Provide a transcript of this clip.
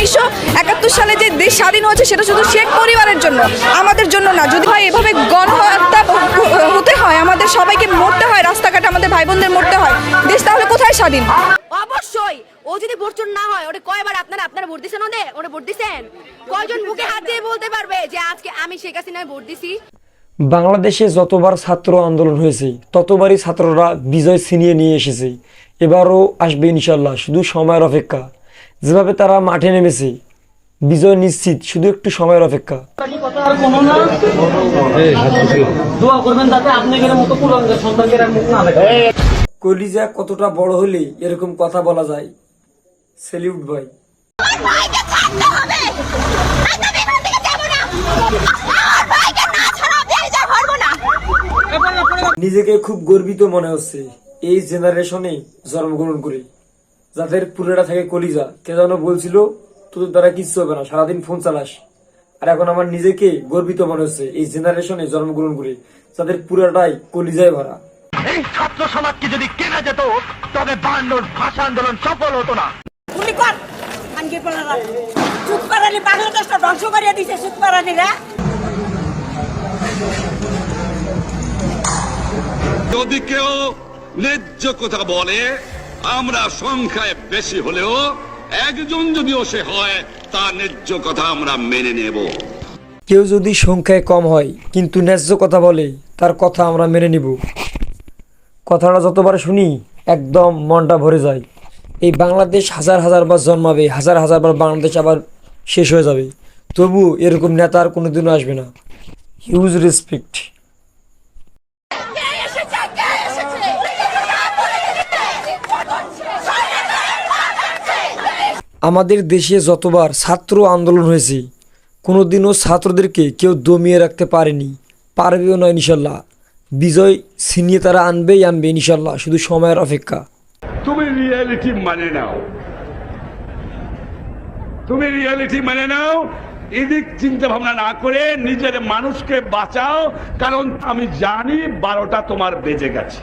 1971 সালে যে দেশ স্বাধীন হয়েছে সেটা শুধু শেখ পরিবারের জন্য, আমাদের জন্য না। যদি হয় এভাবে গণহত্যা হতে হয়, আমাদের সবাইকে মরতে হয়, রাস্তাঘাটে আমাদের ভাই বোনদের মরতে হয়, দেশ তাহলে কোথায় স্বাধীন? অবশ্যই ও যদি ভোটচোর না হয়, ওরে কয়বার আপনারা ভোট দিছেন? ওরে ভোট দিছেন? কয়জন বুকে হাত দিয়ে বলতে পারবে যে আজকে আমি শেখ হাসিনায় ভোট দিছি? বাংলাদেশে যতবার ছাত্র আন্দোলন হয়েছে ততবারই ছাত্ররা বিজয় ছিনিয়ে নিয়ে এসেছে। এবারও আসবে ইনশাল্লাহ, শুধু সময়ের অপেক্ষা। যেভাবে তারা মাঠে নেমেছে, বিজয় নিশ্চিত, শুধু একটু সময়ের অপেক্ষা। কলিজা কতটা বড় হলে এরকম কথা বলা যায়? সেলিউট ভাই। নিজেকে খুব গর্বিত মনে হচ্ছে এই জেনারেশনে জন্মগ্রহণ করে, যাদের পুরোটা থাকে কলিজা। কে যেন বলছিল তোদের দ্বারা কিচ্ছু হবে না, সারাদিন ফোন চালাস। আর এখন আমার নিজেকে গর্বিত মনে হচ্ছে এই জেনারেশনে জন্মগ্রহণ করে, যাদের পুরোটাই কলিজায় ভরা। এই ছাত্র সমাজকে যদি কেনা যেত তবে বায়ান্নর ভাষা আন্দোলন সফল হতো না। বাংলাদেশটা ধ্বংস করিয়ে দিছে সুতপারানিরা। যদি কেউ ন্যায্য কথা বলে, আমরা সংখ্যায় বেশি হলেও একজন যদিও সে হয়, তার ন্যায্য কথা আমরা মেনে নেব। কেউ যদি সংখ্যায় কম হয় কিন্তু ন্যায্য কথা বলে, তার কথা আমরা মেনে নিব। কথাটা যতবার শুনি একদম মনটা ভরে যায়। এই বাংলাদেশ হাজার হাজার বার জন্মাবে, হাজার হাজার বার বাংলাদেশ আবার শেষ হয়ে যাবে, তবু এরকম নেতা আর কোনোদিনও আসবে না। Huge respect. আমাদের দেশে যতবার ছাত্র আন্দোলন হয়েছে, কোনোদিনও ছাত্রদেরকে কেউ দমিয়ে রাখতে পারেনি, পারবেও না ইনশাল্লাহ। বিজয় ছিনিয়ে তারা আনবেই আনবে ইনশাল্লাহ, শুধু সময়ের অপেক্ষা। তুমি রিয়েলিটি মানে নাও, এদিক চিন্তা ভাবনা না করে নিজের মানুষকে বাঁচাও, কারণ আমি জানি 12টা তোমার বেজে গেছে।